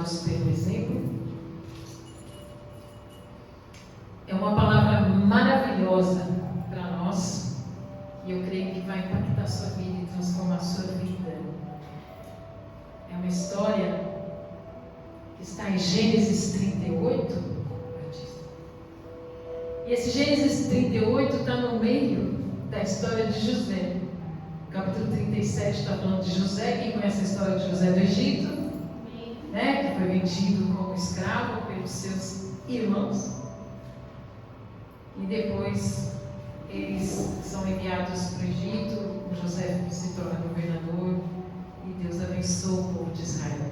guiados pelo exemplo. É uma palavra maravilhosa para nós e eu creio que vai impactar a sua vida e transformar a sua vida. É uma história que está em Gênesis 38. E esse Gênesis 38 está no meio da história de José. O capítulo 37 está falando de José. Quem conhece a história de José do Egito? Né? Que foi vendido como escravo pelos seus irmãos. E depois eles são enviados para o Egito. José se torna governador e Deus abençoa o povo de Israel.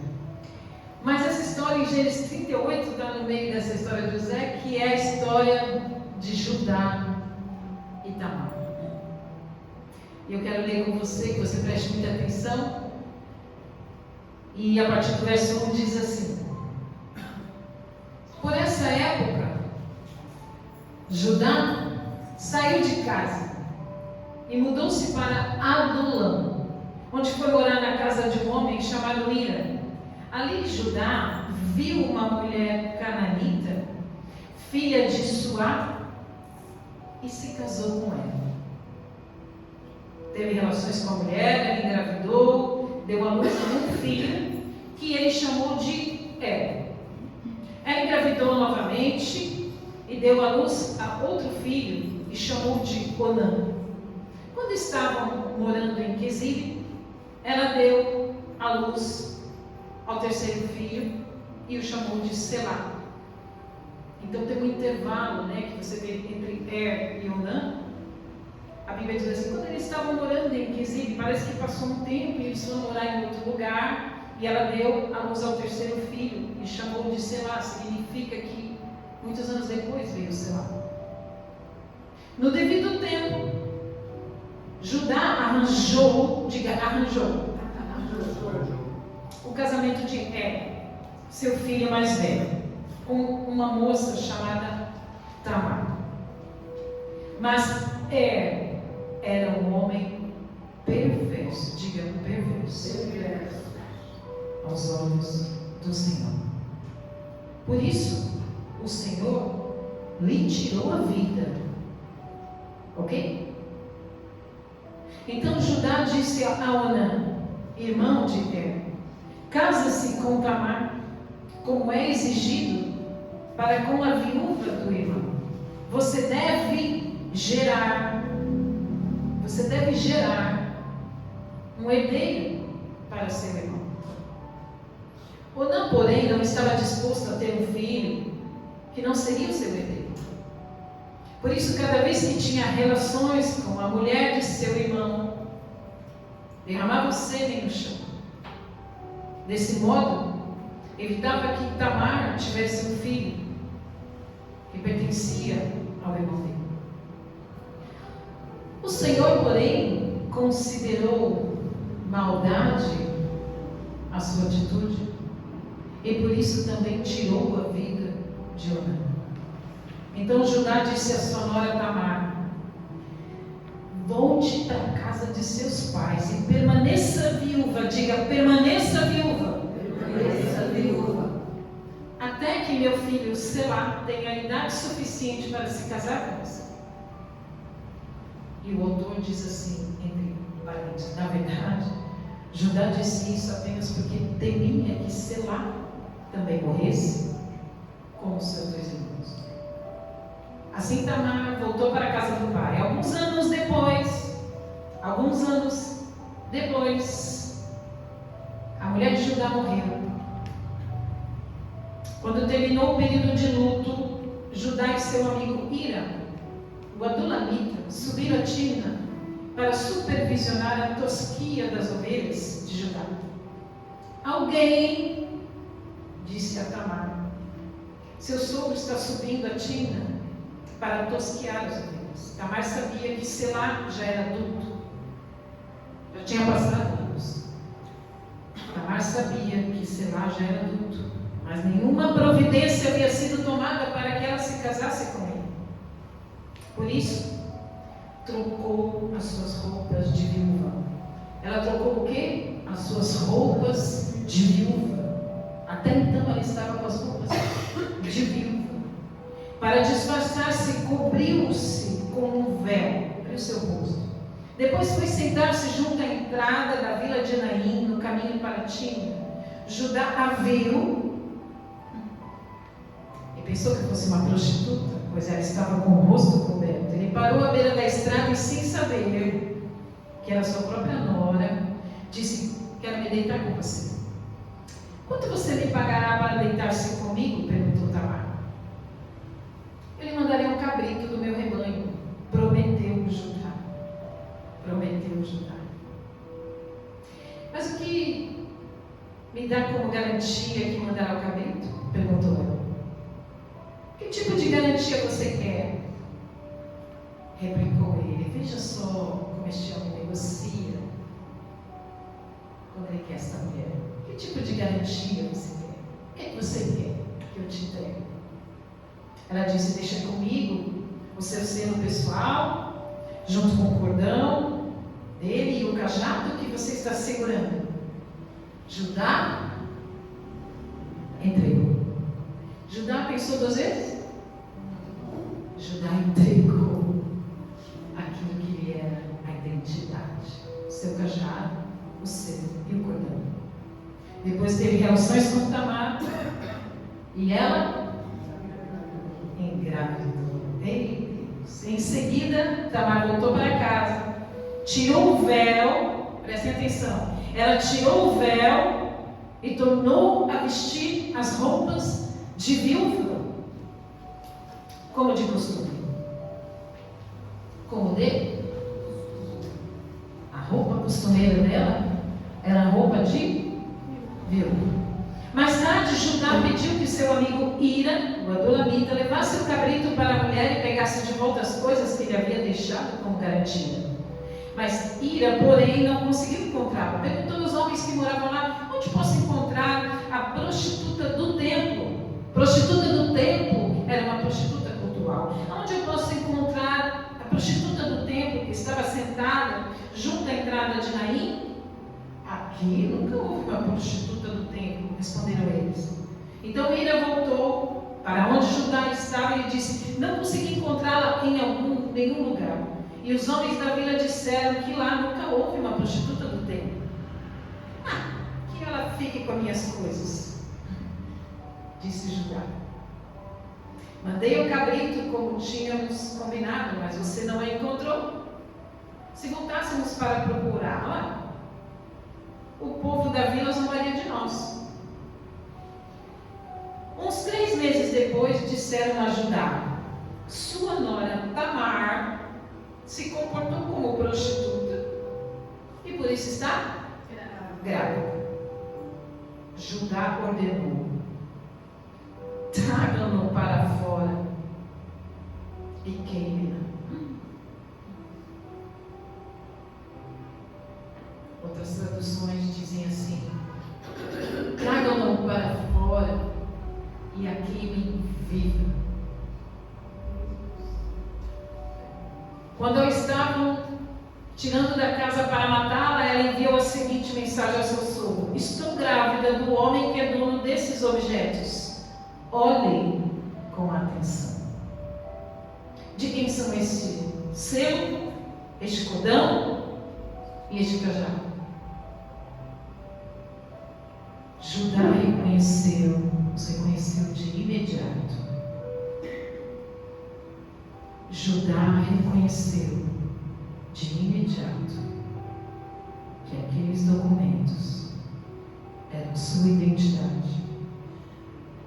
Mas essa história em Gênesis 38 está no meio dessa história de José, que é a história de Judá e Tamar. E eu quero ler com você, que você preste muita atenção. E a partir do verso 1 diz assim: por essa época, Judá saiu de casa e mudou-se para Adulam, onde foi morar na casa de um homem chamado Ira. Ali Judá viu uma mulher cananita, filha de Suá, e se casou com ela. Teve relações com a mulher, ela engravidou, deu à luz a um filho, que ele chamou de Er. Ela engravidou novamente e deu à luz a outro filho e chamou de Onã. Quando estavam morando em Quezib, ela deu à luz ao terceiro filho e o chamou de Selá. Então tem um intervalo, né, que você vê entre Er e Onã. A Bíblia diz assim: quando eles estavam morando em Quezib, parece que passou um tempo e eles foram morar em outro lugar, e ela deu à luz ao terceiro filho e chamou de Selá. Significa que muitos anos depois veio Selá. No devido tempo, Judá arranjou o casamento de Er, seu filho mais velho, com uma moça chamada Tamar. Mas Er era um homem perverso, diga perverso, aos olhos do Senhor. Por isso, o Senhor lhe tirou a vida. Ok? Então Judá disse a Onã, irmão de Er: casa-se com Tamar, como é exigido para com a viúva do irmão. Você deve gerar um herdeiro para seu irmão. Onã, porém, não estava disposto a ter um filho que não seria o seu herdeiro. Por isso, cada vez que tinha relações com a mulher de seu irmão, derramava o sêmen no chão. Desse modo, evitava que Tamar tivesse um filho que pertencia ao irmão dele. O Senhor, porém, considerou maldade a sua atitude e por isso também tirou a vida de Onã. Então Judá disse à sua nora Tamar: volte para a casa de seus pais e permaneça viúva. Diga, permaneça viúva. Permaneça viúva. Até que meu filho Selá tenha idade suficiente para se casar com você. E o autor diz assim, entre parênteses: na verdade, Judá disse isso apenas porque temia que Selá também morresse com os seus dois irmãos. Assim Tamar voltou para a casa do pai. Alguns anos depois, a mulher de Judá morreu. Quando terminou o período de luto, Judá e seu amigo Ira, o Adulamita, subiram a Timna para supervisionar a tosquia das ovelhas de Judá. Alguém disse a Tamar: seu sogro está subindo a Timna para tosquear as ovelhas. Tamar sabia que Selá já era adulto, já tinha passado anos. Tamar sabia que Selá já era adulto, mas nenhuma providência havia sido tomada para que ela se casasse com ele. Por isso, trocou as suas roupas de viúva. Ela trocou o quê? As suas roupas de viúva. Até então ela estava com as roupas de viúva. Para disfarçar-se, cobriu-se com um véu, cobriu seu rosto. Depois foi sentar-se junto à entrada da vila de Enaim, no caminho para Timna. Judá a viu e pensou que fosse uma prostituta, pois ela estava com o rosto coberto. Ele parou à beira da estrada e, sem saber que era sua própria nora, disse: quero me deitar com você. Quanto você me pagará para deitar-se comigo? Perguntou Tamar. Eu lhe mandarei um cabrito do meu rebanho. Prometeu Judá. Prometeu Judá. Mas o que me dá como garantia que mandará o cabrito? Perguntou ela. Que tipo de garantia você quer? Replicou ele. Veja só como este homem negocia quando ele quer esta mulher. Que tipo de garantia você quer? O que é que você quer que eu te entregue? Ela disse: deixa comigo o seu selo pessoal, junto com o cordão dele e o cajado que você está segurando. Judá entregou. Judá pensou 2 vezes? Judá entregou aquilo que lhe era a identidade, o seu cajado, o selo e o cordão. Depois teve relações com Tamar e ela engravidou. Ei, Deus. Em seguida, Tamar voltou para casa, tirou o véu, prestem atenção, ela tirou o véu e tornou a vestir as roupas de viúva, como de costume. Como dele? A roupa costumeira dela era roupa de viúva. Mais tarde, Judá pediu que seu amigo Ira, o adulamita, levasse o cabrito para a mulher e pegasse de volta as coisas que ele havia deixado como garantia. Mas Ira, porém, não conseguiu encontrá-lo. Perguntou aos homens que moravam lá: onde posso encontrar a prostituta do templo? Prostituta do templo era uma prostituta cultural. Onde eu posso encontrar a prostituta do templo que estava sentada junto à entrada de Naim? Aqui nunca houve uma prostituta do templo, responderam eles. Então Ira voltou para onde Judá estava e disse: não consegui encontrá-la em nenhum lugar. E os homens da vila disseram que lá nunca houve uma prostituta do templo. Que ela fique com minhas coisas, disse Judá. Mandei o cabrito como tínhamos combinado, mas você não a encontrou. Se voltássemos para procurá-la, o povo da vila zombaria de nós. Uns 3 meses depois, disseram a Judá: sua nora Tamar se comportou como prostituta e por isso está grávida. Judá ordenou: tragam-no para fora e queimem-na. Outras traduções dizem assim: tragam-no para fora e a queimem viva. Quando a estavam tirando da casa para matá-la, ela enviou a seguinte mensagem ao seu sogro: estou grávida do homem que é dono desses objetos. Olhem com atenção. De quem são este selo, este cordão e este cajado? Judá os reconheceu de imediato. Judá reconheceu de imediato que aqueles documentos eram sua identidade.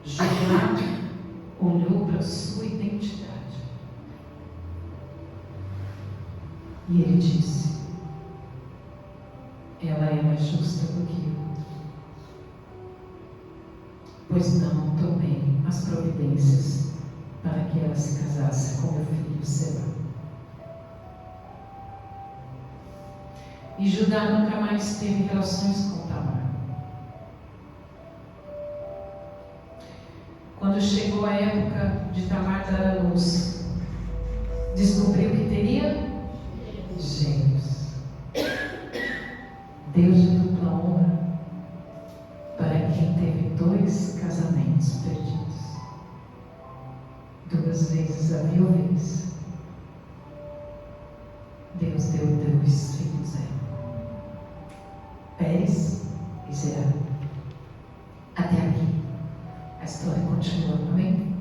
Judá olhou para sua identidade e ele disse: ela é mais justa do que eu, pois não tomei as providências para que ela se casasse com meu filho Selá. E Judá nunca mais teve relações com Tamar. Quando chegou a época de Tamar dar à luz, descobriu que teria gêmeos. Deus de dupla honra para quem teve 2 2 vezes a viuvez, Deus deu 2 filhos a ela, Pérez e Zerá. Até aqui, a história continua, amém?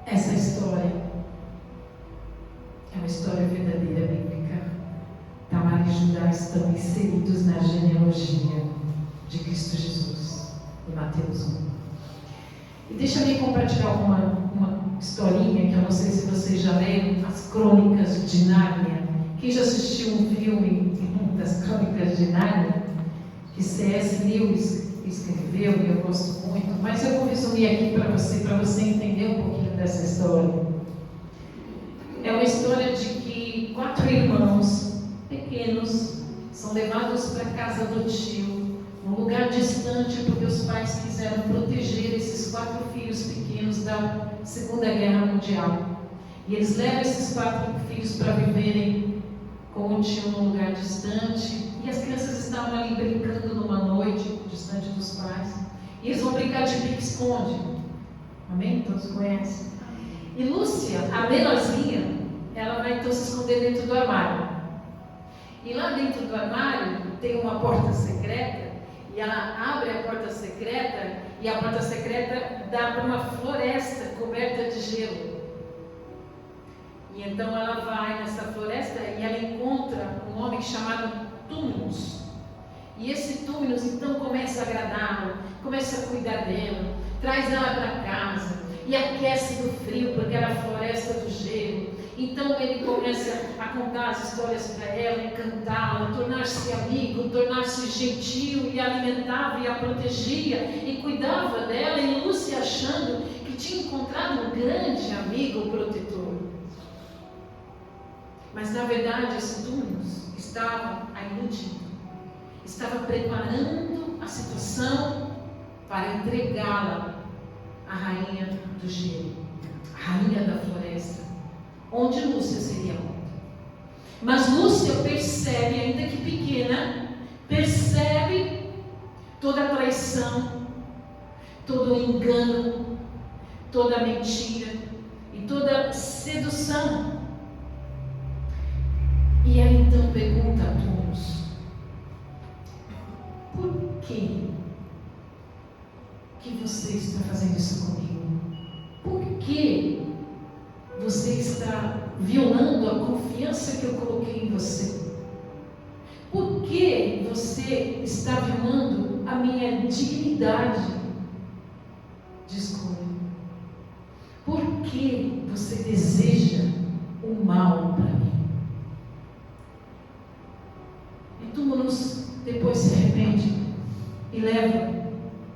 Essa história é uma história verdadeira bíblica. Tamar e Judá estão inseridos na genealogia de Cristo Jesus, em Mateus 1. E deixa-me compartilhar uma historinha que eu não sei se vocês já leram, as Crônicas de Nárnia. Quem já assistiu um filme das Crônicas de Nárnia, que C.S. Lewis escreveu, e eu gosto muito, mas eu vou resumir aqui para você entender um pouquinho dessa história. É uma história de que 4 irmãos pequenos são levados para a casa do tio, num lugar distante, porque os pais quiseram proteger esses 4 filhos pequenos da Segunda Guerra Mundial. E eles levam esses 4 filhos para viverem com o tio num lugar distante. E as crianças estavam ali brincando numa noite, distante dos pais. E eles vão brincar de pique-esconde. Amém? Todos conhecem? E Lúcia, a menorzinha, ela vai então se esconder dentro do armário. E lá dentro do armário tem uma porta secreta. E ela abre a porta secreta. E a porta secreta dá para uma floresta coberta de gelo. E então ela vai nessa floresta e ela encontra um homem chamado Túmulos. E esse Túmulos então começa a agradá-la, começa a cuidar dela, traz ela para casa e aquece do frio, porque era a floresta do gelo. Então ele começa a contar as histórias para ela, encantá-la, tornar-se amigo, tornar-se gentil, e alimentava e a protegia e cuidava dela. E Lúcia achando que tinha encontrado um grande amigo protetor. Mas na verdade esse Túmulos estava a iludindo, estava preparando a situação para entregá-la à rainha do gelo, à rainha da floresta, onde Lúcia seria morta. Mas Lúcia percebe, ainda que pequena, percebe toda a traição, todo o engano, toda a mentira e toda a sedução. E ela então pergunta a Túmulos: por que você está fazendo isso comigo? Por que você está violando a confiança que eu coloquei em você? Por que você está violando a minha dignidade de escolha? Por que você deseja o mal para mim? Túmulos depois se arrepende e leva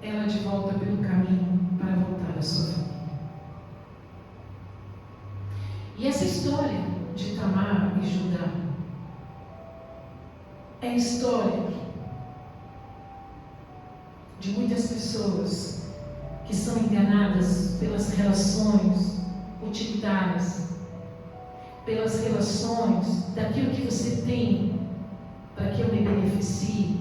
ela de volta pelo caminho para voltar à sua família. E essa história de Tamar e Judá é a história de muitas pessoas que são enganadas pelas relações utilitárias, pelas relações daquilo que você tem para que eu me beneficie,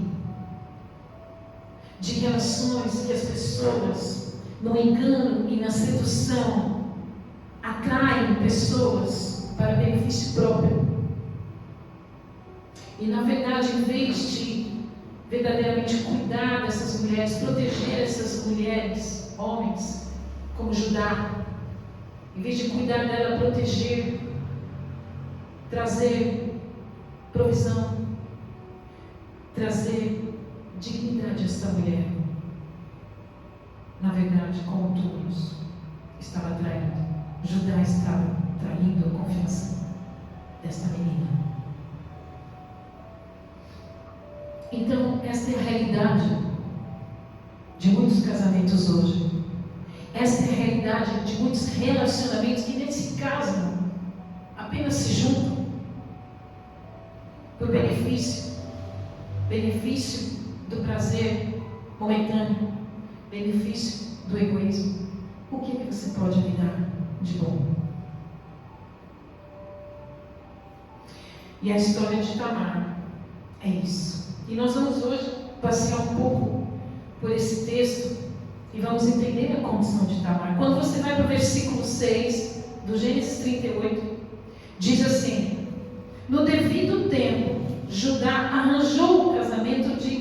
de relações que as pessoas, no engano e na sedução, atraem pessoas para benefício próprio. E na verdade, em vez de verdadeiramente cuidar dessas mulheres, proteger essas mulheres, homens, como Judá, em vez de cuidar dela, proteger, trazer provisão, trazer dignidade a esta mulher, na verdade, como Túmulos estava traindo, Judá estava traindo a confiança desta menina. Então, esta é a realidade de muitos casamentos hoje. Esta é a realidade de muitos relacionamentos que nem se casam, apenas se juntam por benefício do prazer momentâneo, benefício do egoísmo. O que você pode me dar de bom? E a história de Tamar é isso. E nós vamos hoje passear um pouco por esse texto e vamos entender a condição de Tamar. Quando você vai para o versículo 6 do Gênesis 38, diz assim: no devido tempo, Judá arranjou o casamento de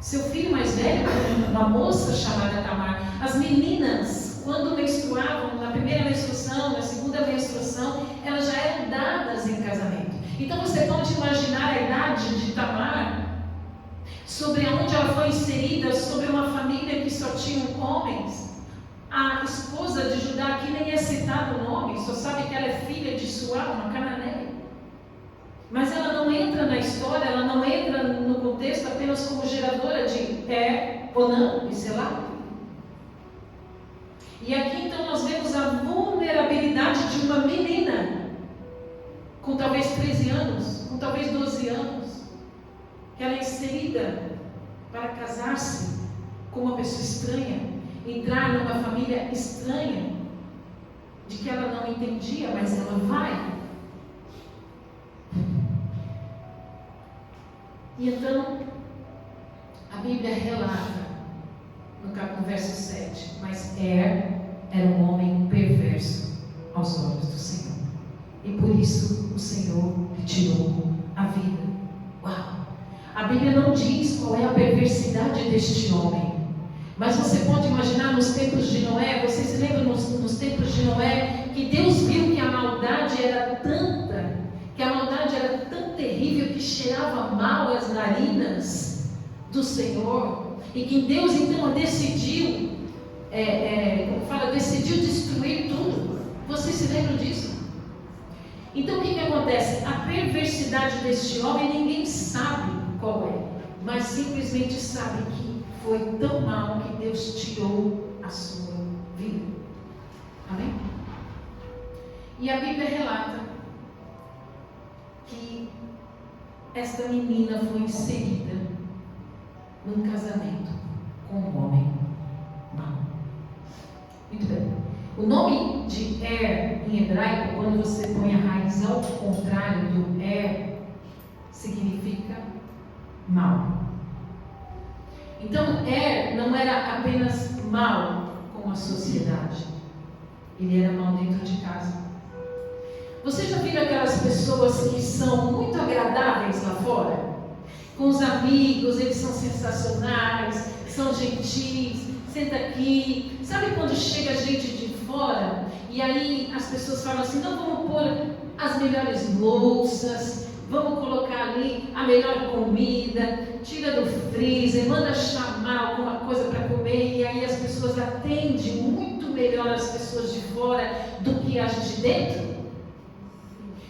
seu filho mais velho, com uma moça chamada Tamar. As meninas, quando menstruavam, na primeira menstruação, na segunda menstruação, elas já eram dadas em casamento. Então você pode imaginar a idade de Tamar, sobre onde ela foi inserida, sobre uma família que só tinha homens. A esposa de Judá, aqui nem é citado o nome, só sabe que ela é filha de Suá, uma cananeia. Mas ela não entra na história, ela não entra no contexto apenas como geradora de Onã e Selá. E aqui então nós vemos a vulnerabilidade de uma menina, com talvez 13 anos, com talvez 12 anos, que ela é inserida para casar-se com uma pessoa estranha, entrar numa família estranha, de que ela não entendia, mas ela vai. E então, a Bíblia relata, no verso 7, mas era um homem perverso aos olhos do Senhor. E por isso o Senhor lhe tirou a vida. Uau! A Bíblia não diz qual é a perversidade deste homem. Mas você pode imaginar nos tempos de Noé, você se lembra nos tempos de Noé, que Deus viu que a maldade era tanta, que a maldade era tão terrível que cheirava mal as narinas do Senhor, e que Deus então decidiu, decidiu destruir tudo. Vocês se lembram disso? Então o que acontece? A perversidade deste homem ninguém sabe qual é, mas simplesmente sabe que foi tão mal que Deus tirou a sua vida. Amém? E a Bíblia relata que esta menina foi inserida num casamento com um homem mau. Muito bem. O nome de em hebraico, quando você põe a raiz ao contrário do significa mal. Então, não era apenas mal com a sociedade, ele era mal dentro de casa. Você já viu aquelas pessoas que são muito agradáveis lá fora? Com os amigos, eles são sensacionais, são gentis, senta aqui. Sabe quando chega gente de fora e aí as pessoas falam assim: não, vamos pôr as melhores louças, vamos colocar ali a melhor comida, tira do freezer, manda chamar alguma coisa para comer, e aí as pessoas atendem muito melhor as pessoas de fora do que as de dentro?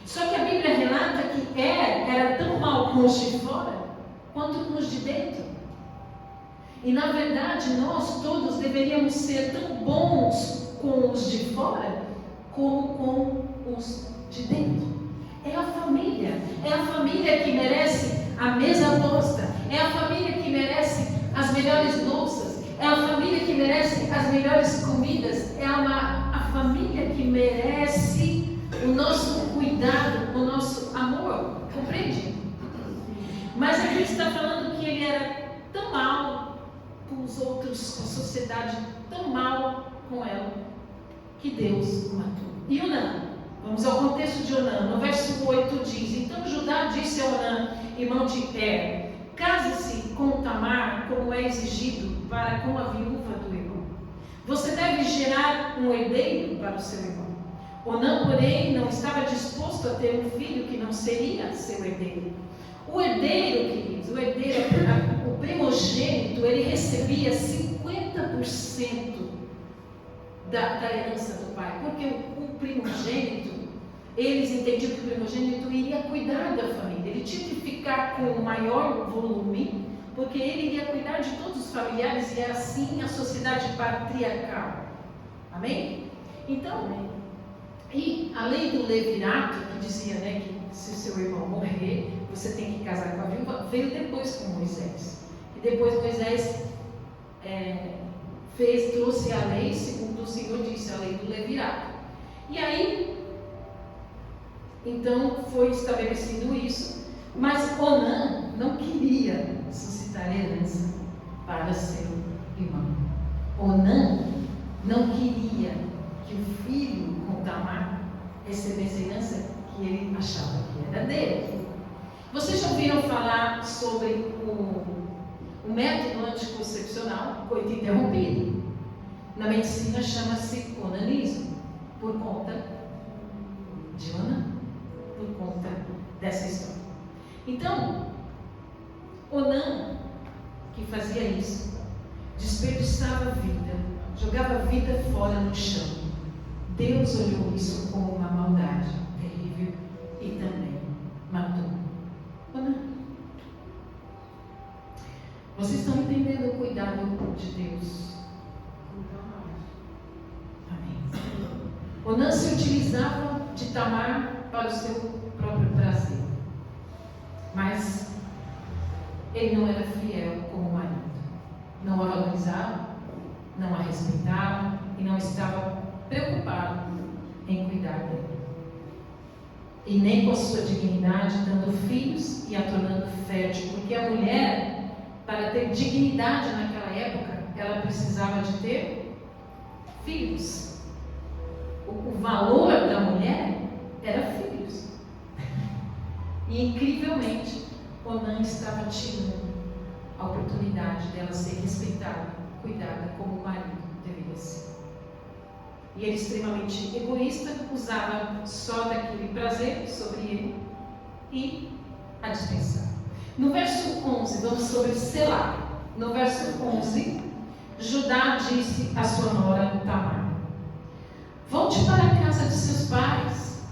Só que a Bíblia relata que era tão mal com os de fora quanto com os de dentro. E na verdade nós todos deveríamos ser tão bons com os de fora como com os de dentro. É a família que merece a mesa posta, é a família que merece as melhores louças, é a família que merece as melhores comidas, é a família que merece o nosso cuidado, o nosso amor, compreende? Mas aqui está falando que ele era tão mal com os outros, com a sociedade, tão mal com ela, que Deus o matou. E Onã, vamos ao contexto de Onã, no verso 8 diz: então Judá disse a Onã, irmão de case-se com Tamar, como é exigido, para com a viúva do irmão. Você deve gerar um herdeiro para o seu irmão. Onã, porém, não estava disposto a ter um filho que não seria seu herdeiro. O herdeiro, queridos, o primogênito, ele recebia 50% da herança do pai, porque o primogênito, eles entendiam que o primogênito iria cuidar da família, ele tinha que ficar com o maior volume, porque ele iria cuidar de todos os familiares, e é assim a sociedade patriarcal. Amém? Então, e a lei do levirato, que dizia, que se o seu irmão morrer, você tem que casar com a viúva, veio depois com Moisés. E depois Moisés trouxe a lei, segundo o Senhor disse, a lei do levirato. E aí, então, foi estabelecido isso, mas Onã não queria suscitar herança para seu irmão. Onã não queria que o filho com Tamar recebesse a herança que ele achava que era dele. Vocês já ouviram falar sobre o método anticoncepcional coito interrompido? Na medicina chama-se onanismo, por conta de Onã, por conta dessa história. Então, Onã, que fazia isso, desperdiçava a vida, jogava a vida fora no chão. Deus olhou isso como uma maldade terrível e também matou Onã. Vocês estão entendendo o cuidado de Deus? Amém. Onã se utilizava de Tamar para o seu próprio prazer, mas ele não era fiel como marido. Não a valorizava, não a respeitava e não estava preocupado em cuidar dela. E nem com a sua dignidade, dando filhos e a tornando fértil, porque a mulher, para ter dignidade naquela época, ela precisava de ter filhos. O valor da mulher era filhos. E incrivelmente, Onã estava tirando a oportunidade dela ser respeitada, cuidada como o marido deveria ser. E ele, extremamente egoísta, usava só daquele prazer sobre ele e a dispensava. No verso 11, vamos sobre Selá. No verso 11, Judá disse à sua nora Tamar: volte para a casa de seus pais.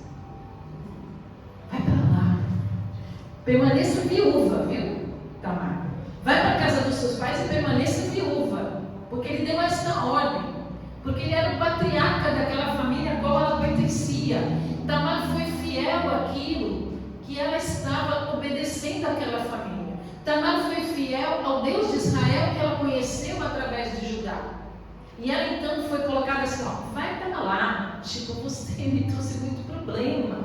Vai para lá. Permaneça viúva, viu, Tamar? Vai para a casa dos seus pais e permaneça viúva. Porque ele deu esta ordem. Porque ele era o patriarca daquela família a qual ela pertencia. Tamar foi fiel àquilo que ela estava obedecendo àquela família. Tamar foi fiel ao Deus de Israel que ela conheceu através de Judá. E ela então foi colocada assim, vai para lá. Tipo, você me trouxe muito problema.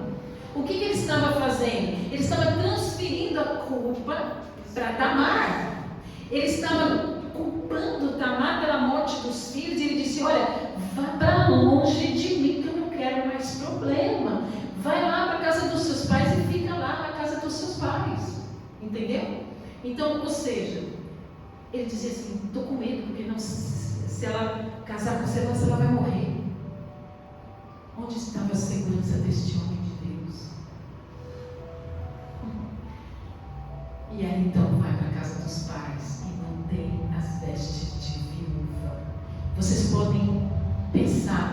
O que ele estava fazendo? Ele estava transferindo a culpa para Tamar. Ele estava culpando Tamar pela morte dos filhos. E ele disse, olha, vá para longe de mim que eu não quero mais problema. Vai lá para a casa dos seus pais e fica lá na casa dos seus pais. Entendeu? Então, ou seja, ele dizia assim, estou com medo, porque não, se ela casar com você, ela vai morrer. Onde estava a segurança deste homem de Deus? E aí então vai para a casa dos pais e mantém as vestes de viúva. Vocês podem pensar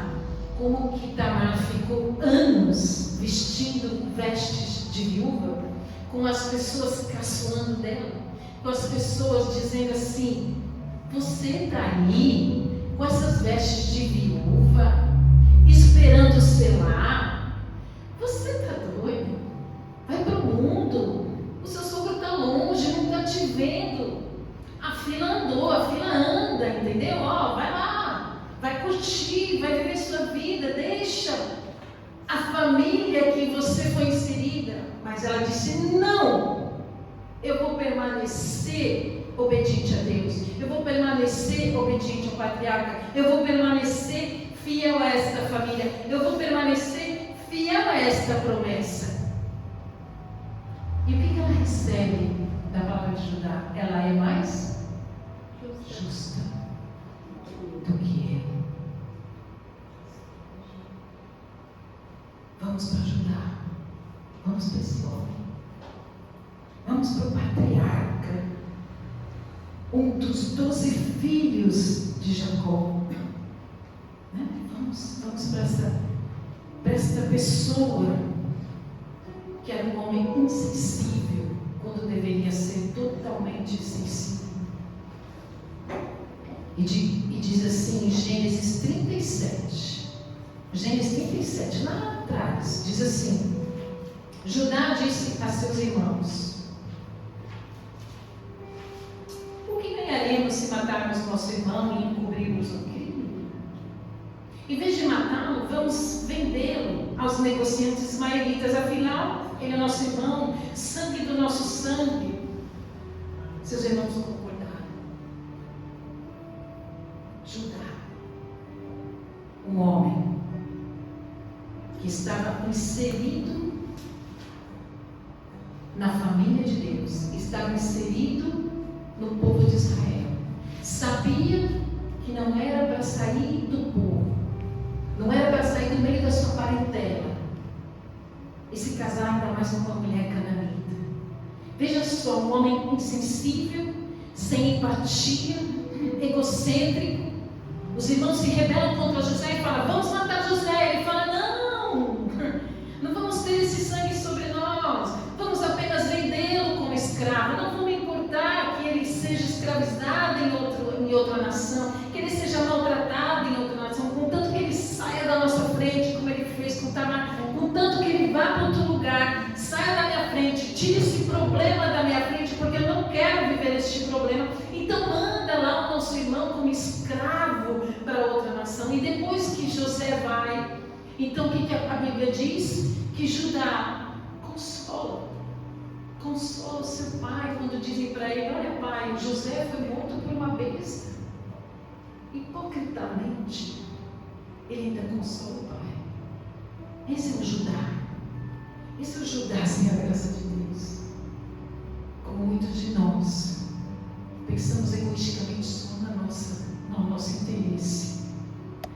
como que Tamar ficou anos vestindo vestes de viúva, com as pessoas caçoando dela, com as pessoas dizendo assim, você está aí com essas vestes de viúva, esperando Selá? Você está doido? Vai para o mundo. O seu sogro está longe, não está te vendo. A fila andou, a fila anda, entendeu? Vai lá, vai curtir, vai viver sua vida, deixa a família que você foi inserida. Mas ela disse, não, eu vou permanecer obediente a Deus, eu vou permanecer obediente ao patriarca, eu vou permanecer fiel a esta família, eu vou permanecer fiel a esta promessa. E o que ela recebe da palavra de Judá? Ela é mais justa do que eu. Vamos para Judá, vamos para esse homem, vamos para o patriarca, um dos 12 filhos de Jacó. Né? Vamos para esta pessoa que era um homem insensível, quando deveria ser totalmente sensível. E diz assim em Gênesis 37, lá atrás, diz assim, Judá disse a seus irmãos, o que ganharemos se matarmos nosso irmão e encobrirmos o crime? Em vez de matá-lo, vamos vendê-lo aos negociantes ismaelitas, afinal, ele é nosso irmão, sangue do nosso sangue. Seus irmãos concordaram. um homem que estava inserido na família de Deus, estava inserido no povo de Israel, sabia que não era para sair do povo, não era para sair do meio da sua parentela e se casar ainda mais com uma mulher cananita. Veja só, um homem insensível, sem empatia, egocêntrico. Os irmãos se rebelam contra José e falam: vamos matar José. Ele fala: não vamos ter esse sangue sobre nós, vamos apenas vendê-lo como escravo, não vamos importar que ele seja escravizado em outra nação, que ele seja maltratado em outra nação, contanto que ele saia da nossa frente, como ele fez com Tamar, contanto que ele vá para outro lugar, saia da minha frente, tire esse problema da minha frente, porque eu não quero viver este problema. Então manda lá o nosso irmão como escravo para outra nação. E depois que José vai, então o que a Bíblia diz? Que Judá consola o seu pai quando dizem para ele: olha pai, José foi morto por uma besta. Hipocritamente ele ainda consola o pai. Esse é o Judá. Esse é o Judá sem a graça de Deus. Como muitos de nós pensamos egoisticamente só no nosso interesse,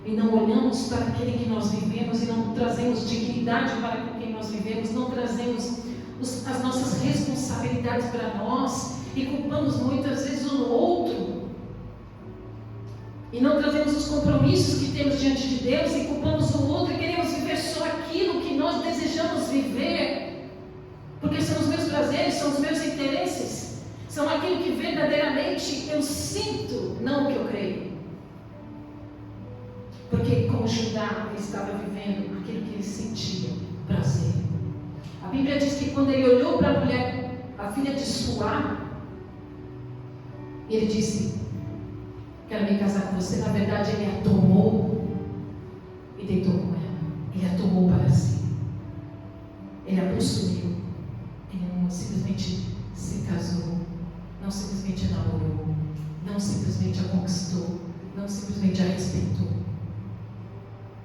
e não olhamos para aquele que nós vivemos, e não trazemos dignidade para com quem nós vivemos, não trazemos as nossas responsabilidades para nós, e culpamos muitas vezes um outro, e não trazemos os compromissos que temos diante de Deus, e culpamos o outro, e queremos viver só aquilo que nós desejamos viver, porque são os meus prazeres, são os meus interesses, são aquilo que verdadeiramente eu sinto, não o que eu creio. Porque como Judá, ele estava vivendo aquilo que ele sentia prazer. A Bíblia diz que quando ele olhou para a mulher, a filha de Suá, ele disse: quero me casar com você. Na verdade, ele a tomou e deitou com ela. Ele a tomou para si. Ele a possuiu. Ele não simplesmente se casou, não simplesmente a namorou, não simplesmente a conquistou, não simplesmente a respeitou.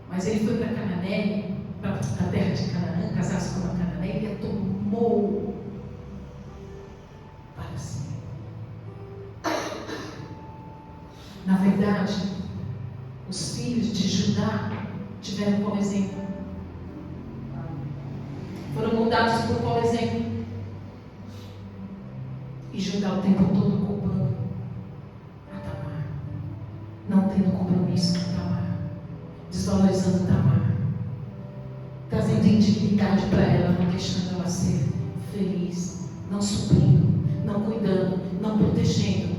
Mas ele foi para Canané, para a terra de Canaã, casar-se com uma cananeia, e a tomou para si. Na verdade, os filhos de Judá tiveram como exemplo, foram moldados por qual exemplo? E Judá o tempo todo culpando a Tamar, não tendo compromisso com Tamar, desvalorizando Tamar, trazendo indignidade para ela, não deixando ela ser feliz, não suprindo, não cuidando, não protegendo,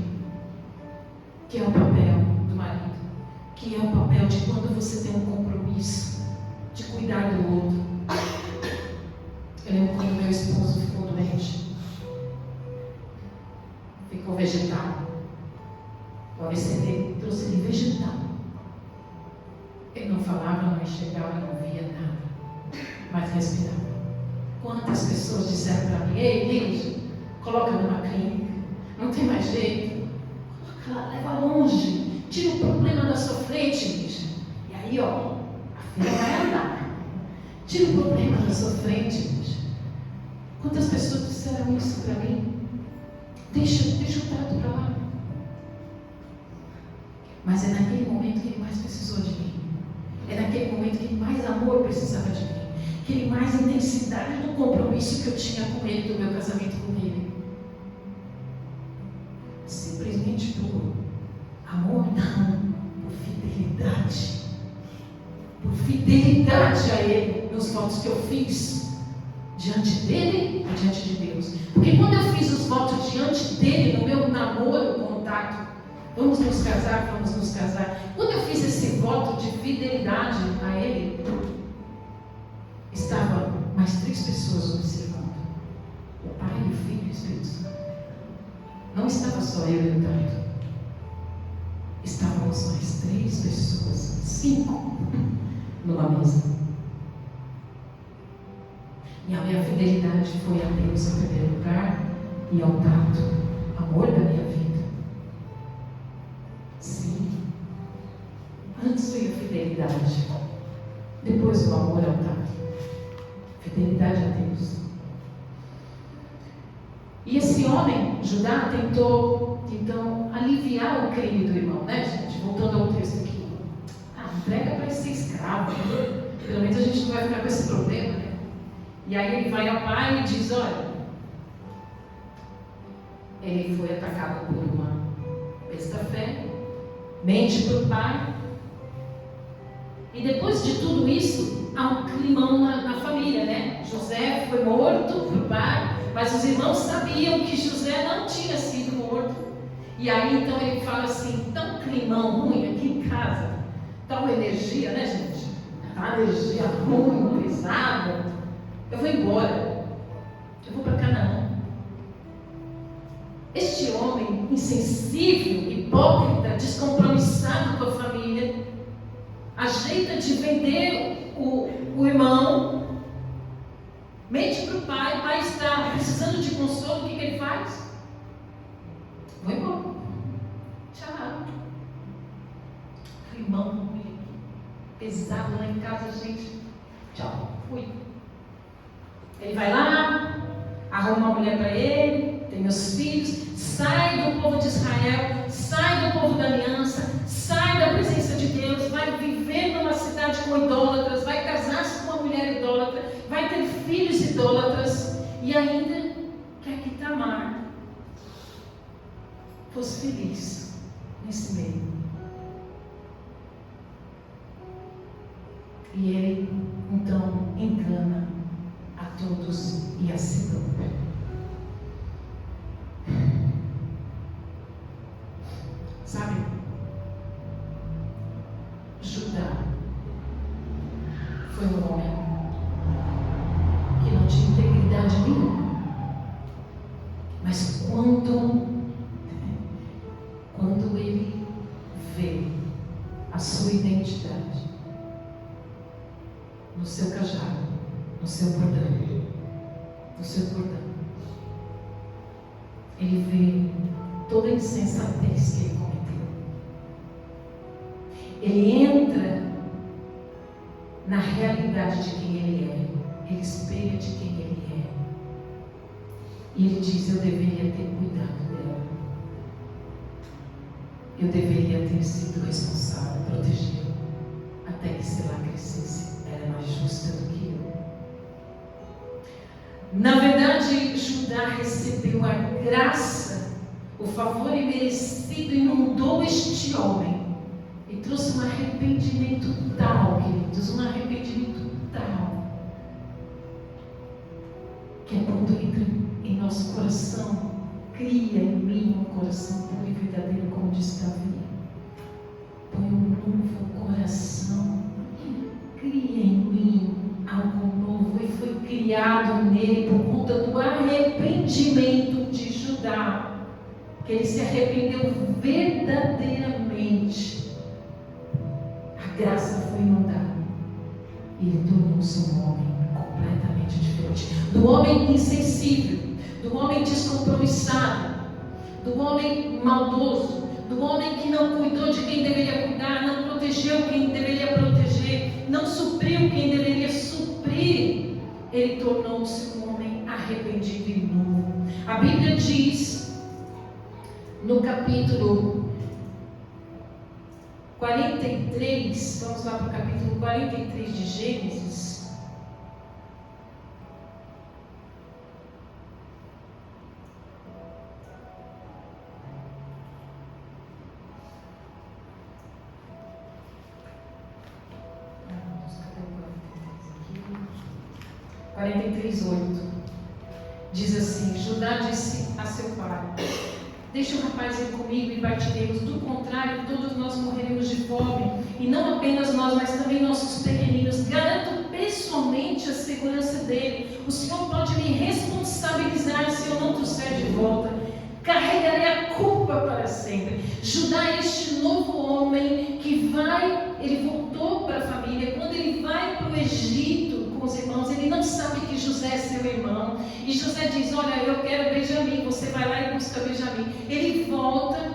que é o papel do marido, que é o papel de quando você tem um compromisso de cuidar do outro. Eu lembro quando meu esposo ficou doente, ficou vegetal, o AVC dele trouxe ele vegetal. Ele não falava, não enxergava, não via nada, mas respirava. Quantas pessoas disseram para mim: ei, Deus, coloca numa clínica, não tem mais jeito, leva longe, tira o problema da sua frente, bicha. E aí, ó, a filha vai andar. Tira o problema da sua frente, bicha. Quantas pessoas disseram isso para mim? Deixa o trato para lá. Mas é naquele momento que ele mais precisou de mim. É naquele momento que ele mais amor precisava de mim. Que ele mais intensidade do compromisso que eu tinha com ele, do meu casamento com ele. Simplesmente por amor, não. Por fidelidade. Por fidelidade a ele, nos votos que eu fiz diante dele e diante de Deus. Porque quando eu fiz os votos diante dele, no meu namoro, contato, vamos nos casar, vamos nos casar. Quando eu fiz esse voto de fidelidade a ele, estavam mais 3 pessoas observando: o Pai, o Filho e o Espírito Santo. Não estava só eu e o Tato. Estávamos mais 3 pessoas, 5, numa mesa. E a minha fidelidade foi a Deus em primeiro lugar e ao Tato, amor da minha vida. Sim. Antes veio a fidelidade, depois o amor ao Pai. Fidelidade a Deus. E esse homem, Judá, tentou, então, aliviar o crime do irmão, né, gente? Voltando ao texto aqui. Entrega para ser escravo. Pelo menos a gente não vai ficar com esse problema, né? E aí ele vai ao pai e diz, olha, ele foi atacado por uma besta-fé, mente para o pai. E depois de tudo isso, há um climão na família, né? José foi morto para o pai, mas os irmãos sabiam que José não tinha sido morto. E aí então ele fala assim, tão climão ruim aqui em casa, tal energia, né, gente? Uma energia ruim, pesada. Eu vou embora. Eu vou para Canaã. Este homem insensível, hipócrita, descompromissado com a família, ajeita de vender o irmão, mente para o pai está precisando de consolo, o que ele faz? Vou embora. Tchau. Irmão pesado lá em casa, gente. Tchau, fui. Ele vai lá, arruma uma mulher para ele, tem meus filhos, sai do povo de Israel, sai do povo da aliança, sai da presença de Deus, vai viver numa cidade com idólatras, vai casar-se com uma mulher idólatra, vai ter filhos idólatras e ainda quer que Tamar fosse feliz nesse meio. E ele, então, engana a todos e a si próprio. Sabe? Judá foi um homem que não tinha integridade nenhuma. Mas quando ele vê a sua identidade no seu cajado, no seu cordão, ele vê toda a insensatez que ele cometeu. Ele entra na realidade de quem ele é, ele espelha de quem ele é, e ele diz: eu deveria ter cuidado dela, eu deveria ter sido responsável, protegê-la, até que se ela crescesse. Ela é mais justa do que eu. Na verdade, Judá recebeu a graça, o favor imerecido, inundou este homem e trouxe um arrependimento tal, queridos, um arrependimento tal, que é quando entra em nosso coração, cria em mim um coração puro e verdadeiro, como disse Davi. Põe um novo coração. Cria em mim algo novo, e foi criado nele por conta do arrependimento de Judá, que ele se arrependeu verdadeiramente. A graça foi inundada e ele tornou-se um homem completamente diferente do homem insensível, do homem descompromissado, do homem maldoso, do homem que não cuidou de quem deveria cuidar, não protegeu quem deveria proteger, não supriu quem deveria suprir. Ele tornou-se um homem arrependido e novo. A Bíblia diz, no capítulo 43, vamos lá para o capítulo 43 de Gênesis. (43:8) diz assim: Judá disse a seu pai: deixe o rapaz ir comigo e partiremos, do contrário todos nós morreremos de fome, e não apenas nós, mas também nossos pequeninos. Garanto pessoalmente a segurança dele. O Senhor pode me responsabilizar se eu não trouxer de volta. Carregarei a culpa para sempre. Judá é este novo homem que ele voltou para a família. Quando ele vai para o Egito com os irmãos, ele não sabe que José é seu irmão, e José diz: olha, eu quero Benjamim, você vai lá e busca Benjamim. Ele volta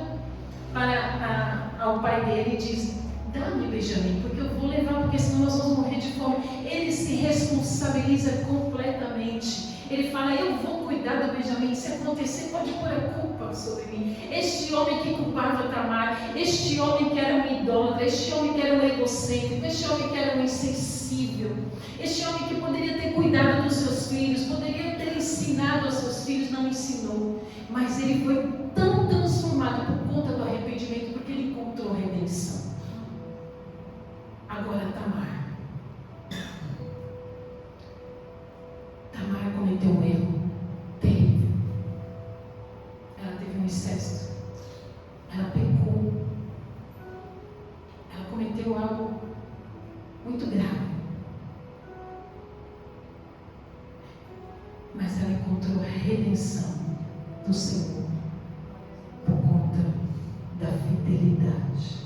ao pai dele e diz: dá-me Benjamim, porque eu vou levar, porque senão nós vamos morrer de fome. Ele se responsabiliza completamente. Ele fala, eu vou cuidar do Benjamim, se acontecer pode pôr a culpa sobre mim. Este homem que culpava Tamar, este homem que era um idólatra, este homem que era um egocêntrico, este homem que era um insensível, este homem que poderia ter cuidado dos seus filhos, poderia ter ensinado aos seus filhos, não ensinou. Mas ele foi tão transformado por conta do arrependimento, porque ele encontrou redenção. Agora Tamar cometeu um erro terrível. Ela teve um incesto. Ela pecou. Ela cometeu algo muito grave. Mas ela encontrou a redenção do Senhor por conta da fidelidade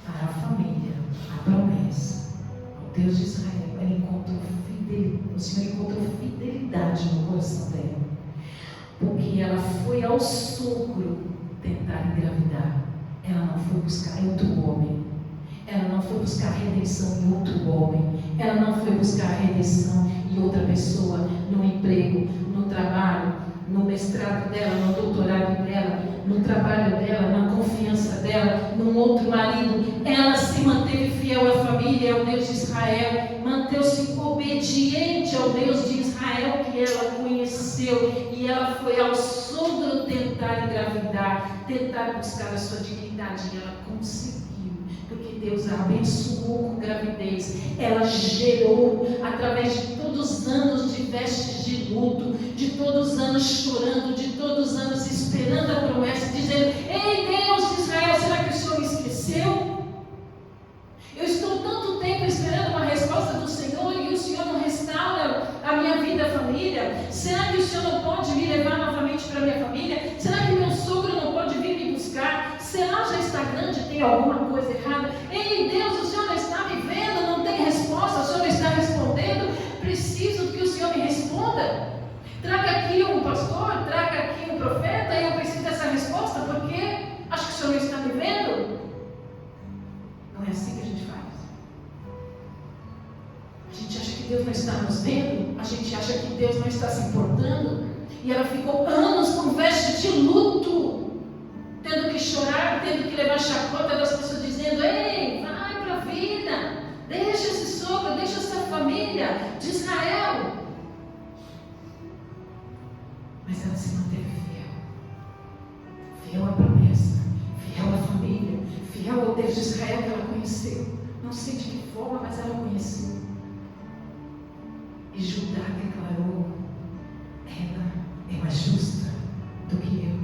para a família, a promessa, ao Deus de Israel. Ela encontrou fidelidade. O Senhor encontrou fidelidade no coração dela, porque ela foi ao sogro tentar engravidar. Ela não foi buscar outro homem. Ela não foi buscar redenção em outro homem. Ela não foi buscar redenção em outra pessoa, no emprego, no trabalho, no mestrado dela, no doutorado dela, no trabalho dela, na confiança dela, num outro marido. Ela se manteve fiel à família, ao Deus de Israel, manteve-se obediente ao Deus de Israel que ela conheceu, e ela foi ao sogro tentar engravidar, tentar buscar a sua dignidade, e ela conseguiu. Porque Deus a abençoou com gravidez. Ela gerou através de todos os anos de vestes de luto, de todos os anos chorando, de todos os anos esperando a promessa, dizendo: ei Deus de Israel, será que o Senhor me esqueceu? Eu estou tanto tempo esperando uma resposta do Senhor e o Senhor não restaura a minha vida, família. Será que o Senhor não pode me levar novamente para a minha família? Será que meu sogro não pode vir me buscar? Será já está grande, tem alguma coisa errada? Ei Deus, o Senhor não está me vendo, não tem resposta, o Senhor não está respondendo. Preciso que o Senhor me responda. Traga aqui um pastor, traga aqui um profeta, e eu preciso dessa resposta, porque acho que o Senhor não está me vendo. Não é assim que a gente faz. A gente acha que Deus não está nos vendo, a gente acha que Deus não está se importando, e ela ficou anos com veste de luto, tendo que chorar, tendo que levar chacota das pessoas dizendo: ei, vai para a vida, deixa esse sogro, deixa essa família de Israel. Mas ela se manteve fiel à promessa, fiel à família, fiel ao Deus de Israel que ela conheceu. Não sei de que forma, mas ela conheceu. E Judá declarou: ela é mais justa do que eu.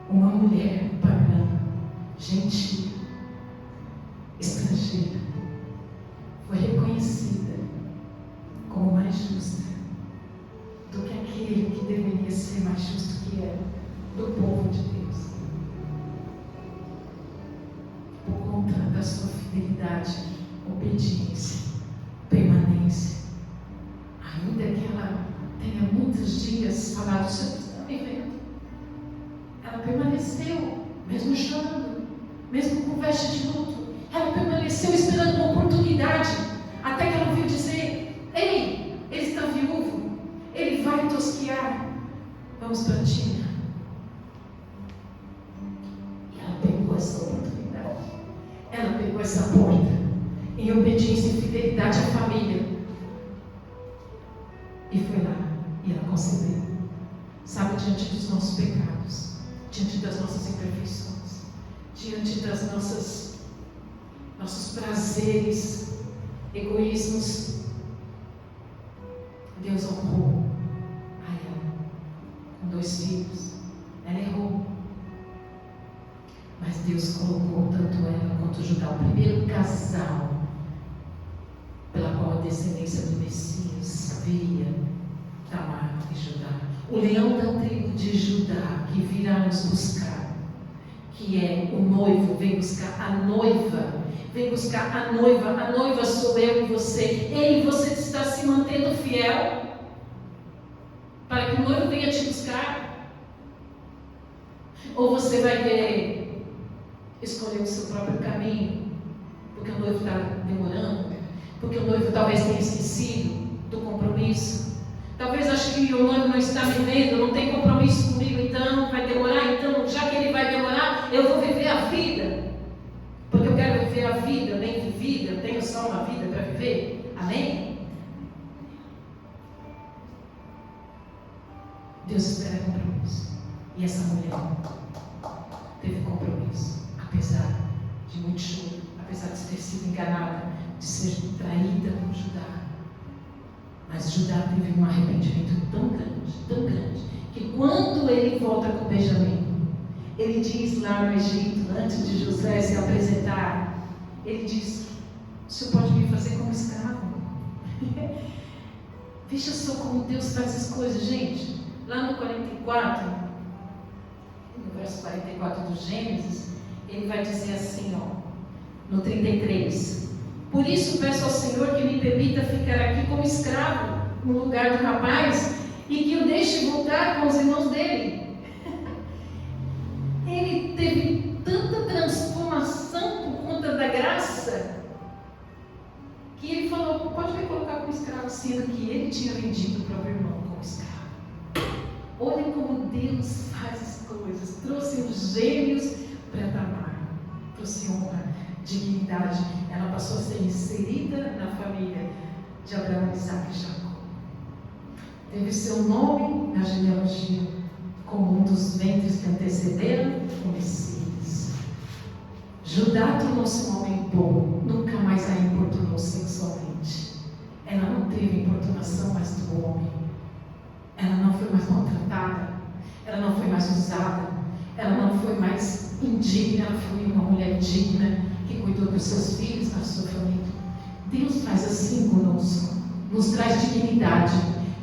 Uma mulher pagã, gentil, estrangeira, foi reconhecida como mais justa do que aquele que deveria ser mais justo que ela, do povo de Deus. Por conta da sua fidelidade, obediência, permanência, ainda que ela tenha muitos dias falado: o Senhor está me vendo. Ela permaneceu, mesmo chorando, mesmo com veste de luto. Ela permaneceu esperando uma oportunidade, até que ela ouviu dizer: ei, ele está viúvo, ele vai tosquear, vamos para Tina. E ela pegou essa oportunidade, ela pegou essa porta, em obediência e fidelidade à família, e foi lá, e ela concebeu. Sabe, diante dos nossos pecados, diante das nossas imperfeições, diante das nossos prazeres, egoísmos, Deus honrou a ela com 2 filhos. Ela errou, mas Deus colocou tanto ela quanto Judá, o primeiro casal pela qual a descendência do Messias viria, Tamar e Judá. O leão da tribo de Judá, que virá nos buscar, que é o noivo, vem buscar a noiva, vem buscar a noiva sou eu e você. Ei, você está se mantendo fiel para que o noivo venha te buscar? Ou você vai querer: escolheu o seu próprio caminho, porque o noivo está demorando, porque o noivo talvez tenha esquecido do compromisso. Talvez ache que o noivo não está me vendo, não tem compromisso comigo, então vai demorar. Então, já que ele vai demorar, eu vou viver a vida, porque eu quero viver a vida bem vivida. Eu tenho só uma vida para viver. Amém? Deus espera compromisso. E essa mulher teve compromisso, apesar de muito choro, apesar de ter sido enganada, de ser traída por Judá. Mas Judá teve um arrependimento tão grande, que quando ele volta com Benjamim, ele diz lá no Egito, antes de José se apresentar, ele diz: o senhor pode me fazer como escravo. Veja só como Deus faz as coisas, gente. Lá no 44, no verso 44 do Gênesis, ele vai dizer assim, no 33: por isso peço ao Senhor que me permita ficar aqui como escravo no lugar do rapaz e que o deixe voltar com os irmãos dele. Ele teve tanta transformação por conta da graça que ele falou: pode me colocar como escravo, sendo que ele tinha vendido o próprio irmão como escravo. Olha como Deus faz as coisas. Trouxe os gêmeos para Tamar, trouxe honra, dignidade. Ela passou a ser inserida na família de Abraão, Isaac e Jacó. Teve seu nome na genealogia como um dos ventres que antecederam o Messias. Judá tornou-se um homem bom, nunca mais a importunou sexualmente. Ela não teve importunação mais do homem. Ela não foi mais maltratada, ela não foi mais usada, ela não foi mais indigna, ela foi uma mulher digna que cuidou dos seus filhos, da sua família. Deus faz assim conosco, nos traz dignidade,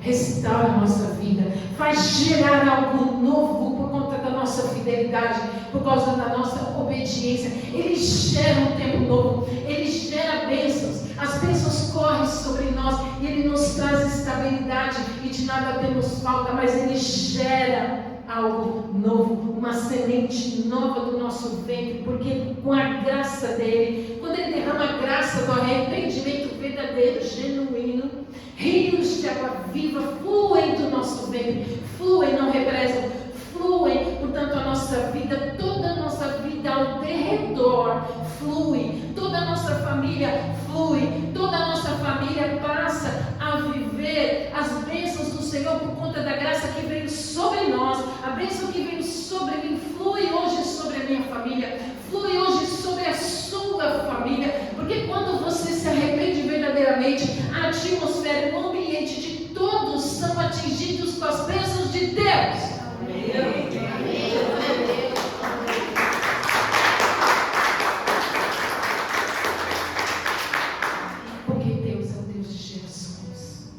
restaura a nossa vida, faz gerar algo novo por conta da nossa fidelidade, por causa da nossa obediência. Ele gera um tempo novo, ele gera bênçãos, as bênçãos correm sobre nós e ele nos traz estabilidade e de nada temos falta, mas ele gera algo novo, uma semente nova do nosso ventre, porque com a graça dele, quando ele derrama a graça do arrependimento verdadeiro, genuíno, rios de água viva fluem do nosso ventre, fluem, não represam, fluem. Portanto, a nossa vida, toda a nossa vida ao derredor flui, toda a nossa família flui, toda a nossa família passa a viver as bênçãos do Senhor por conta da graça que veio sobre nós. A bênção que veio sobre mim flui hoje sobre a minha família, flui hoje sobre a sua família, porque quando você se arrepende verdadeiramente, a atmosfera, o ambiente de todos são atingidos com as bênçãos de Deus. Amém. Porque Deus é um Deus de gerações.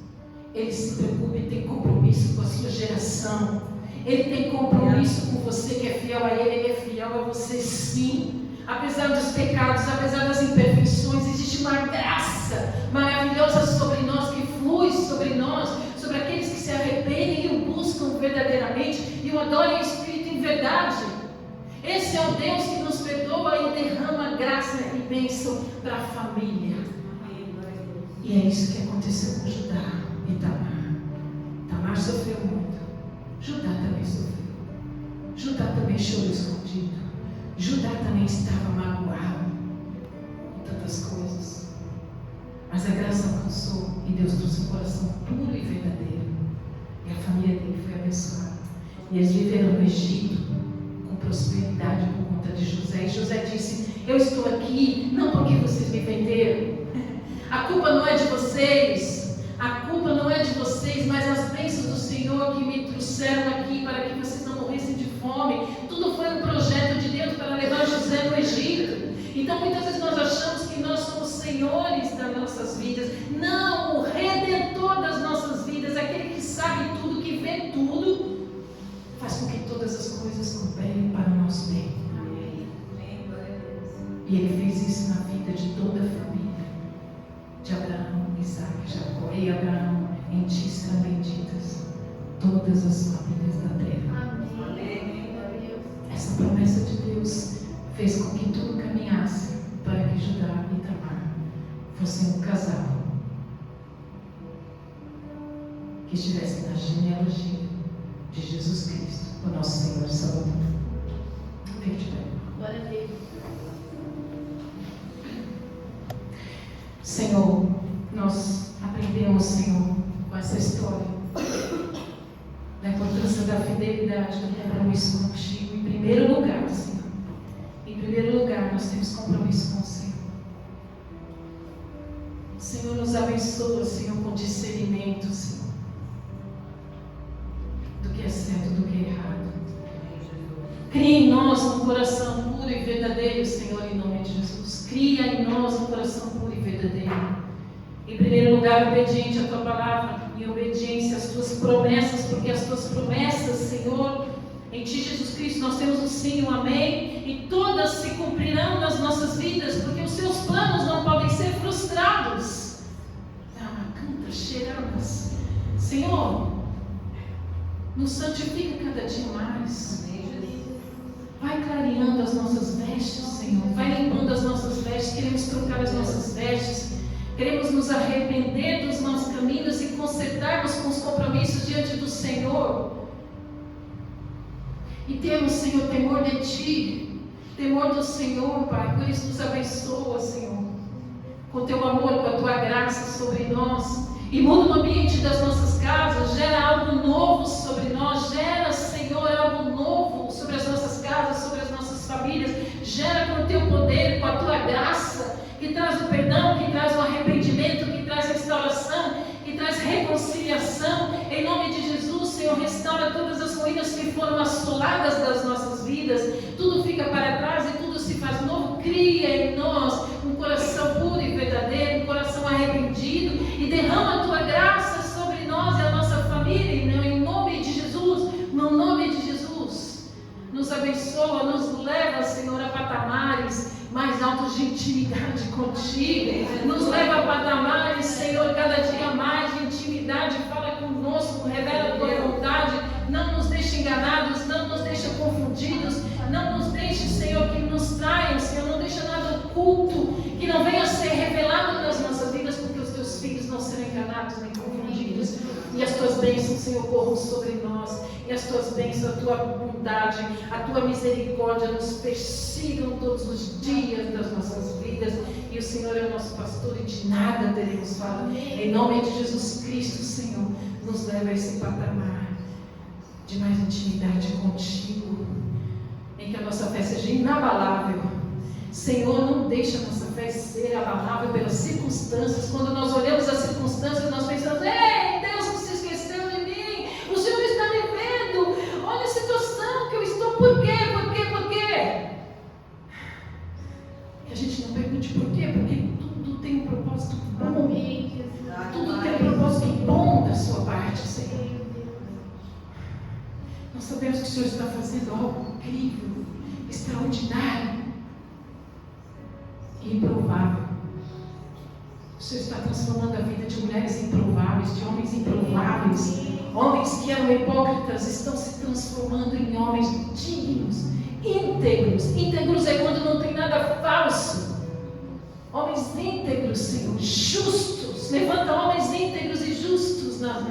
Ele se preocupa e tem compromisso com a sua geração. Ele tem compromisso com você que é fiel a Ele é fiel a você sim. Apesar dos pecados, apesar das imperfeições, existe uma graça maravilhosa sobre nós, que flui sobre nós, sobre aqueles que se arrependem e o buscam verdadeiramente e o adorem em espírito e em verdade. Esse é o Deus que nos perdoa e derrama graça e bênção para a família. E é isso que aconteceu com Judá e Tamar. Tamar sofreu muito, Judá também sofreu. Judá também chorou escondido. Judá também estava magoado com tantas coisas. Mas a graça alcançou e Deus trouxe um coração puro e verdadeiro. E a família dele foi abençoada. E eles viveram no Egito com prosperidade por conta de José. E José disse: eu estou aqui não porque vocês me venderam. A culpa não é de vocês. A culpa não é de vocês, mas as bênçãos do Senhor que me trouxeram aqui para que vocês não morressem de fome. Tudo foi um projeto de Deus para levar José no Egito. Então muitas vezes nós achamos que nós somos senhores das nossas vidas. Não, o Redentor das nossas vidas, aquele que sabe tudo, que vê tudo, faz com que todas as coisas cooperem para o nosso bem. E ele fez isso na vida de toda a família de Abraão, Isaac e Jacó. E Abraão, em ti serão benditas todas as famílias da terra. Amém. Essa promessa de Deus fez com que tudo caminhasse para que Judá e Tamar fossem um casal que estivesse na genealogia de Jesus Cristo, o nosso Senhor e Salvador. Fique de pé. Glória a Deus. Senhor, nós aprendemos, Senhor, com essa história, da importância da fidelidade, do compromisso contigo. Em primeiro lugar, Senhor, em primeiro lugar, nós temos compromisso com o Senhor. Senhor, nos abençoa, Senhor, com discernimento, Senhor, do que é certo, do que é errado. Cria em nós um coração puro e verdadeiro, Senhor, em nome de Jesus. Cria em nós um coração puro e verdadeiro. Em primeiro lugar, obediente à Tua palavra, em obediência às Tuas promessas, porque as Tuas promessas, Senhor, em Ti, Jesus Cristo, nós temos um sim, um amém, e todas se cumprirão nas nossas vidas, porque os Seus planos não podem ser frustrados. Senhor, nos santifica cada dia mais. Vai clareando as nossas vestes, Senhor. Vai limpando as nossas vestes. Queremos trocar as nossas vestes. Queremos nos arrepender dos maus caminhos e consertarmos com os compromissos diante do Senhor. E temos, Senhor, temor de Ti. Temor do Senhor, Pai. Por isso nos abençoa, Senhor, com Teu amor, com a Tua graça sobre nós. E muda o ambiente das nossas casas. Gera algo novo sobre nós. Gera, Senhor, algo novo sobre as nossas casas, sobre as nossas famílias. Gera com o Teu poder, com a Tua graça, que traz o perdão, que traz o arrependimento, que traz restauração, que traz reconciliação. Em nome de Jesus, Senhor, restaura todas as ruínas que foram assoladas das nossas vidas. Tudo fica para trás e tudo se faz novo. Cria em nós um coração puro e verdadeiro, um coração arrependido, e derrama a Tua graça sobre nós e a nossa família, em nome de Jesus. No nome de Jesus, nos abençoa, nos leva, Senhor, a patamares mais altos de intimidade contigo. Nos leva a patamares, Senhor, cada dia mais de intimidade. Fala conosco, revela a Tua vontade. Não nos deixe enganados, não nos deixe confundidos. Não nos deixe, Senhor, que nos traiam, Senhor. Não deixe nada oculto que não venha a ser revelado nas nossas vidas, porque os Teus filhos não serão enganados nem confundidos. E as Tuas bênçãos, Senhor, corram sobre nós. E as Tuas bênçãos, a Tua bondade, a Tua misericórdia nos persigam todos os dias das nossas vidas. E o Senhor é o nosso pastor e de nada teremos falta. Em nome de Jesus Cristo, Senhor, nos leva a esse patamar de mais intimidade contigo, em que a nossa fé seja inabalável. Senhor, não deixa a nossa fé ser abalável pelas circunstâncias. Quando nós olhamos as circunstâncias, nós pensamos: ei, Deus não se esqueceu de mim, o Senhor está me vendo, olha a situação que eu estou, por quê? Que a gente não pergunte por quê, porque tudo tem um propósito bom, tudo tem um propósito bom da sua parte, Senhor. Nós sabemos que o Senhor está fazendo algo incrível, extraordinário e improvável. O Senhor está transformando a vida de mulheres improváveis, de homens improváveis. Homens que eram hipócritas estão se transformando em homens dignos, íntegros. Íntegros é quando não tem nada falso. Homens íntegros, Senhor, justos. Levanta homens íntegros e justos nas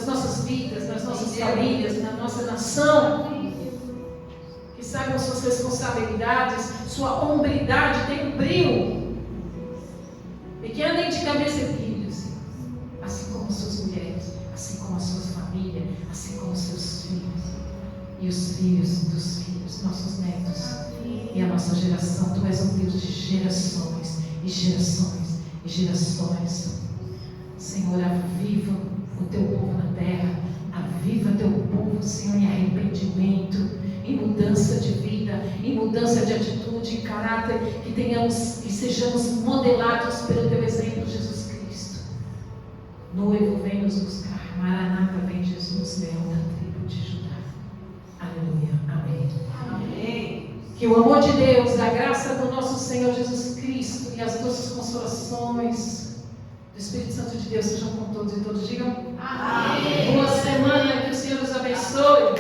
nossas vidas, nas nossas famílias, na nossa nação. Que saibam suas responsabilidades, sua hombridade tem um brilho. E que andem de cabeça erguida, Senhor, assim como as suas mulheres, assim como as suas famílias, assim como os seus filhos, e os filhos dos filhos, nossos netos, e a nossa geração. Tu és um Deus de gerações, e gerações, e gerações. Senhor, aviva o Teu povo na terra, aviva Teu povo, Senhor, em arrependimento, em mudança de vida, em mudança de atitude, em caráter, que sejamos modelados pelo Teu exemplo, Jesus Cristo. Noivo, vem nos buscar. Maranata, vem Jesus, leão da tribo de Judá. Aleluia. Amém. Amém. Que o amor de Deus, a graça do nosso Senhor Jesus Cristo e as doces consolações do Espírito Santo de Deus sejam com todos e todos digam amém. Boa semana, que o Senhor os abençoe.